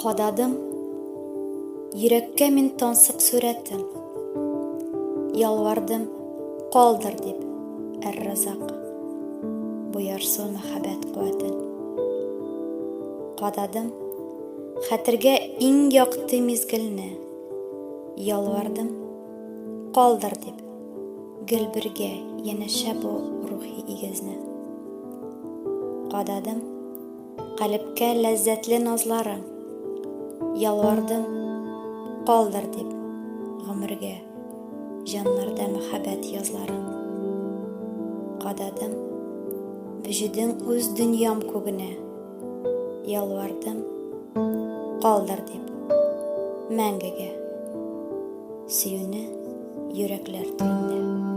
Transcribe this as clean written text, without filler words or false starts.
Кададым йөрәккә мин тансык сүрәтен, ялвардым калдыр дип Әр-Разак бу ярсыл мәхәббәт куәтен. Кададым хәтергә иң якты мизгелне, ялвардым калдыр дип гел бергә янәшә бу рухи игезне. Кададым калепкә ләззәтле назларың, ялвардым калдыр дип гомергә җаннарда мәхәббәт язларың. Кададым вөҗүдең үз дөньям күгенә, ялвардым калдыр дип мәңгегә сөюне йөрәкләр телендә.